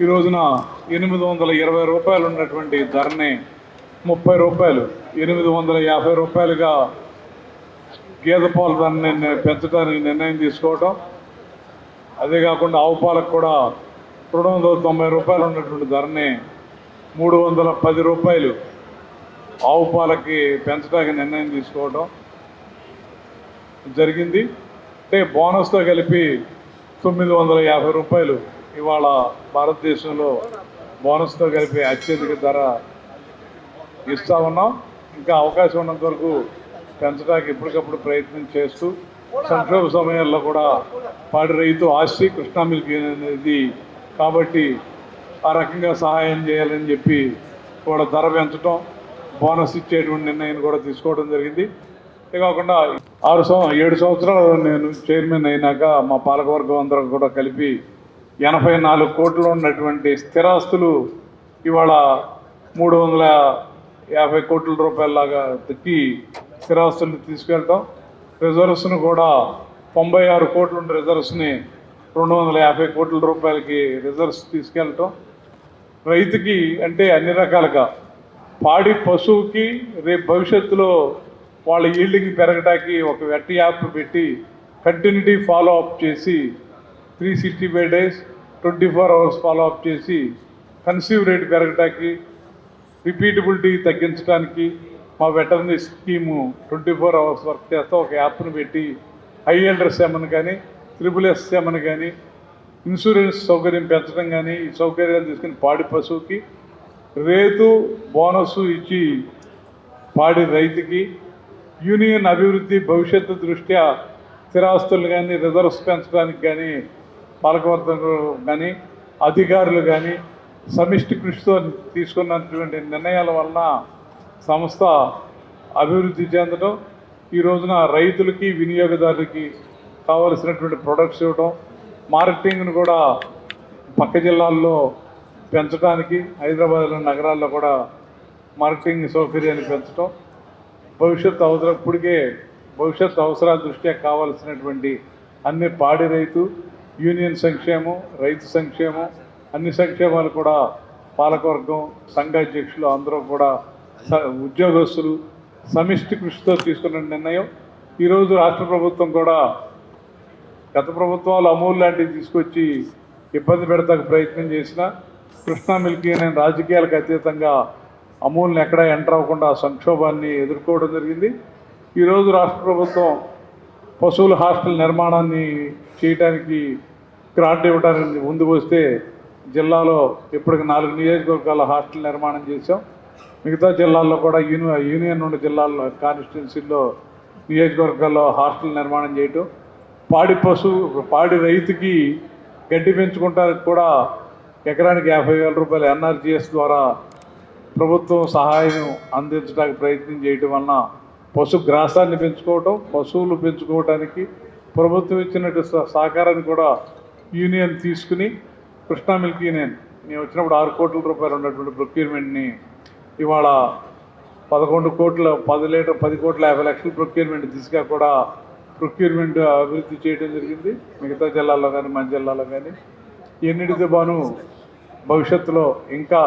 ఈ రోజున 820 రూపాయలు ఉన్నటువంటి ధరని 30 రూపాయలు 850 రూపాయలుగా గేదె పాల ధరని పెంచడానికి నిర్ణయం తీసుకోవటం. అదే కాకుండా ఆవు పాలకు కూడా 290 రూపాయలు ఉన్నటువంటి ధరని 310 రూపాయలు ఆవు పాలకి పెంచడానికి నిర్ణయం తీసుకోవడం జరిగింది. అంటే బోనస్తో కలిపి 950 రూపాయలు ఇవాళ భారతదేశంలో బోనస్తో కలిపి అత్యధిక ధర ఇస్తా ఉన్నాం. ఇంకా అవకాశం ఉన్నంత వరకు పెంచడానికి ఎప్పటికప్పుడు ప్రయత్నం చేస్తూ సంక్షోభ సమయాల్లో కూడా పాడి రైతు ఆస్తి కృష్ణా మిల్క్ అనేది కాబట్టి ఆ రకంగా సహాయం చేయాలని చెప్పి కూడా ధర పెంచడం, బోనస్ ఇచ్చేటువంటి నిర్ణయం కూడా తీసుకోవడం జరిగింది. అంతే కాకుండా 7 సంవత్సరాలు నేను చైర్మన్ అయినాక మా పాలకవర్గం అందరం కూడా కలిపి 84 కోట్లు ఉన్నటువంటి స్థిరాస్తులు ఇవాళ 350 కోట్ల రూపాయలలాగా తెచ్చి స్థిరాస్తుల్ని తీసుకెళ్ళటం, రిజర్వ్స్ను కూడా 96 కోట్లు ఉన్న రిజర్వ్స్ని 250 కోట్ల రూపాయలకి రిజర్వ్స్ తీసుకెళ్ళటం. రైతుకి అంటే అన్ని రకాలుగా పాడి పశువుకి రేపు భవిష్యత్తులో వాళ్ళ ఈల్డింగ్ పెరగడానికి ఒక వెట్ యాప్ పెట్టి కంటిన్యూటీ ఫాలో అప్ చేసి 365 days 24 hours ఫాలో అప్ చేసి కన్సీవ్ రేట్ పెరగడానికి రిపీటబిలిటీ తగ్గించడానికి మా వెటర్నరీ స్కీము 24 hours వర్క్ చేస్తూ ఒక యాప్ను పెట్టి ILSM కానీ SSS కానీ ఇన్సూరెన్స్ సౌకర్యం పెంచడం కానీ ఈ సౌకర్యాలు తీసుకుని పాడి పశువుకి రేటు బోనస్ ఇచ్చి పాడి రైతుకి యూనియన్ అభివృద్ధి భవిష్యత్తు దృష్ట్యా స్థిరాస్తులు కానీ రిజర్వ్స్ పెంచడానికి కానీ పాలకవర్గం కానీ అధికారులు కానీ సమిష్టి కృషితో తీసుకున్నటువంటి నిర్ణయాల వలన సంస్థ అభివృద్ధి చెందడం, ఈ రోజున రైతులకి వినియోగదారులకి కావలసినటువంటి ప్రొడక్ట్స్ ఇవ్వడం, మార్కెటింగ్ను కూడా పక్క జిల్లాల్లో పెంచడానికి హైదరాబాద్ నగరాల్లో కూడా మార్కెటింగ్ సౌకర్యాన్ని పెంచడం, భవిష్యత్ అవసరాల దృష్ట్యా కావాల్సినటువంటి అన్ని పాడి రైతు యూనియన్ సంక్షేమం రైతు సంక్షేమం అన్ని సంక్షేమాలు కూడా పాలకవర్గం సంఘాధ్యక్షులు అందరూ కూడా ఉద్యోగస్తులు సమిష్టి కృషితో తీసుకున్న నిర్ణయం. ఈరోజు రాష్ట్ర ప్రభుత్వం కూడా గత ప్రభుత్వాలు అమూల్ లాంటివి తీసుకొచ్చి ఇబ్బంది పెడతానికి ప్రయత్నం చేసిన కృష్ణా మిల్క్ యూనియన్ రాజకీయాలకు అతీతంగా అమూల్ని ఎక్కడా ఎంటర్ అవ్వకుండా సంక్షోభాన్ని ఎదుర్కోవడం జరిగింది. ఈరోజు రాష్ట్ర ప్రభుత్వం పశువుల హాస్టల్ నిర్మాణాన్ని చేయడానికి గ్రాంట్ ఇవ్వడానికి ముందుకు వస్తే జిల్లాలో ఇప్పటికి 4 నియోజకవర్గాల హాస్టల్ నిర్మాణం చేశాం. మిగతా జిల్లాల్లో కూడా యూనియన్ ఉన్న జిల్లాల్లో కాన్స్టిట్యున్సీల్లో నియోజకవర్గాల్లో హాస్టల్ నిర్మాణం చేయటం, పాడి రైతుకి గడ్డి పెంచుకుంటానికి కూడా ఎకరానికి 50,000 రూపాయలు NRGS ద్వారా ప్రభుత్వం సహాయం అందించడానికి ప్రయత్నం చేయటం వలన పశుగ్రాసాన్ని పెంచుకోవటం, పశువులు పెంచుకోవడానికి ప్రభుత్వం ఇచ్చినట్టు సహకారాన్ని కూడా యూనియన్ తీసుకుని కృష్ణా మిల్క్ యూనియన్ నేను వచ్చినప్పుడు 6 కోట్ల రూపాయలు ఉన్నటువంటి ప్రొక్యూర్మెంట్ని ఇవాళ 10 కోట్ల 50 లక్షల ప్రొక్యూర్మెంట్ దిశగా కూడా ప్రొక్యూర్మెంట్ అభివృద్ధి చేయడం జరిగింది. మిగతా జిల్లాల్లో కానీ మన జిల్లాలో కానీ ఎన్నిటితో బాను భవిష్యత్తులో ఇంకా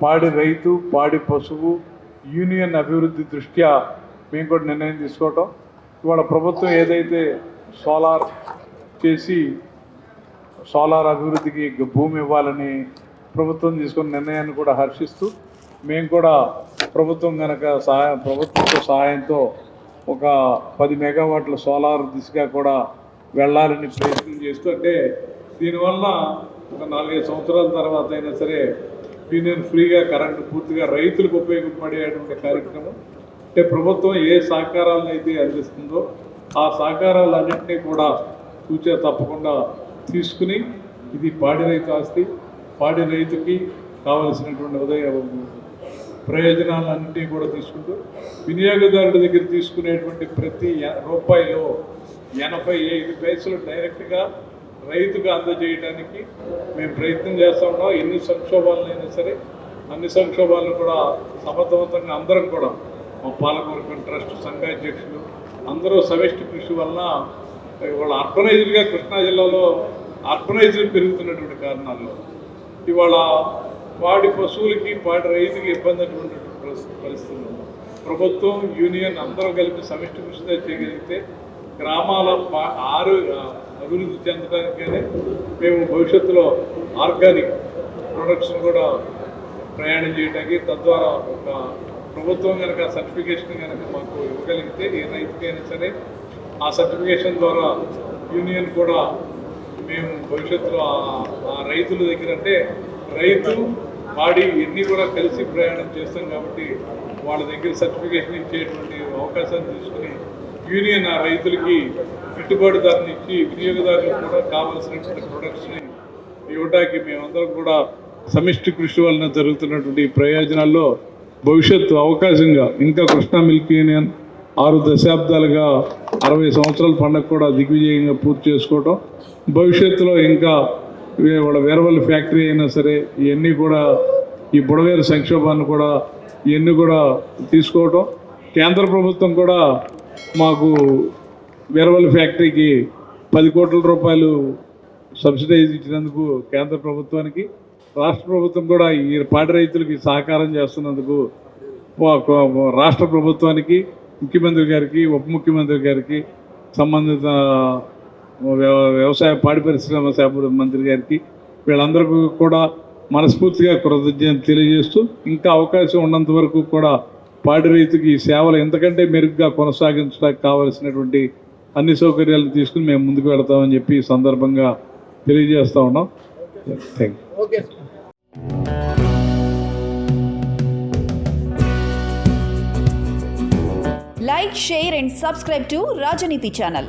పాడి రైతు పాడి పశువు యూనియన్ అభివృద్ధి దృష్ట్యా మేము కూడా నిర్ణయం తీసుకోవటం. ఇవాళ ప్రభుత్వం ఏదైతే సోలార్ చేసి సోలార్ అభివృద్ధికి భూమి ఇవ్వాలని ప్రభుత్వం తీసుకున్న నిర్ణయాన్ని కూడా హర్షిస్తూ మేము కూడా ప్రభుత్వం కనుక ప్రభుత్వ సహాయంతో ఒక 10 మెగావాట్ల సోలార్ దిశగా కూడా వెళ్ళాలని ప్రయత్నం చేస్తూ, అంటే దీనివల్ల ఒక 4-5 సంవత్సరాల తర్వాత అయినా సరే యూనియన్ ఫ్రీగా కరెంటు పూర్తిగా రైతులకు ఉపయోగపడేటువంటి కార్యక్రమం. అంటే ప్రభుత్వం ఏ సహకారాలను అయితే అందిస్తుందో ఆ సహకారాలన్నింటినీ కూడా తప్పకుండా తీసుకుని ఇది పాడి రైతు ఆస్తి, పాడి రైతుకి కావలసినటువంటి ప్రయోజనాలన్నింటినీ కూడా తీసుకుంటూ వినియోగదారుడి దగ్గర తీసుకునేటువంటి ప్రతి రూపాయిలో 85 పైసలు డైరెక్ట్గా రైతుగా అందజేయడానికి మేము ప్రయత్నం చేస్తూ ఉన్నాం. ఎన్ని సంక్షోభాలైనా సరే అన్ని సంక్షోభాలను కూడా సమర్థవంతంగా అందరం కూడా మా పాలకవర్గం ట్రస్ట్ సంఘాధ్యక్షులు అందరూ సమిష్టి కృషి వలన వాళ్ళ అర్బనైజ్డ్గా కృష్ణా జిల్లాలో అర్బనైజ్డ్ పెరుగుతున్నటువంటి కారణాల్లో ఇవాళ పాడి పశువులకి పాడి రైతుకి ఇబ్బంది అటువంటి పరిస్థితులు ప్రభుత్వం యూనియన్ అందరూ కలిపి సమిష్టి కృషితో చేయగలిగితే గ్రామాల అభివృద్ధి చెందడానికనే మేము భవిష్యత్తులో ఆర్గానిక్ ప్రొడక్ట్స్ని కూడా ప్రయాణం చేయడానికి తద్వారా ఒక ప్రభుత్వం కనుక సర్టిఫికేషన్ కనుక మాకు ఇవ్వగలిగితే ఏ రైతుకైనా సరే ఆ సర్టిఫికేషన్ ద్వారా యూనియన్ కూడా మేము భవిష్యత్తులో ఆ రైతుల దగ్గర అంటే రైతు పాడి ఇవన్నీ కూడా కలిసి ప్రయాణం చేస్తాం కాబట్టి వాళ్ళ దగ్గర సర్టిఫికేషన్ ఇచ్చేటువంటి అవకాశాన్ని తీసుకుని యూనియన్ ఆ రైతులకి గిట్టుబాటు ధరని ఇచ్చి వినియోగదారులకు కూడా కావాల్సినటువంటి ప్రొడక్ట్స్ని ఇవ్వడానికి మేమందరం కూడా సమిష్టి కృషి వలన జరుగుతున్నటువంటి ప్రయోజనాల్లో భవిష్యత్తు అవకాశంగా ఇంకా కృష్ణా మిల్క్ యూనియన్ 6 దశాబ్దాలుగా 60 సంవత్సరాల పండుగ కూడా దిగ్విజయంగా పూర్తి చేసుకోవటం, భవిష్యత్తులో ఇంకా వాళ్ళ వేరవల్లి ఫ్యాక్టరీ అయినా సరే ఇవన్నీ కూడా ఈ బుడవేరు సంక్షోభాన్ని కూడా ఇవన్నీ కూడా తీసుకోవటం, కేంద్ర ప్రభుత్వం కూడా మాకు వేరవల్లి ఫ్యాక్టరీకి 10 కోట్ల రూపాయలు సబ్సిడైజ్ ఇచ్చినందుకు కేంద్ర ప్రభుత్వానికి, రాష్ట్ర ప్రభుత్వం కూడా ఈ పాడి రైతులకి సహకారం చేస్తున్నందుకు రాష్ట్ర ప్రభుత్వానికి, ముఖ్యమంత్రి గారికి, ఉప ముఖ్యమంత్రి గారికి, సంబంధిత వ్యవసాయ పాడి పరిశ్రమ శాఖ మంత్రి గారికి వీళ్ళందరికీ కూడా మనస్ఫూర్తిగా కృతజ్ఞత తెలియజేస్తూ ఇంకా అవకాశం ఉన్నంత వరకు కూడా పాడి రైతుకి ఈ సేవలు ఎంతకంటే మెరుగ్గా కొనసాగించడానికి కావాల్సినటువంటి అన్ని సౌకర్యాలను తీసుకుని మేము ముందుకు వెళతామని చెప్పి ఈ సందర్భంగా తెలియజేస్తూ ఉన్నాం. Thank you. Like, share and subscribe to Rajaniti channel.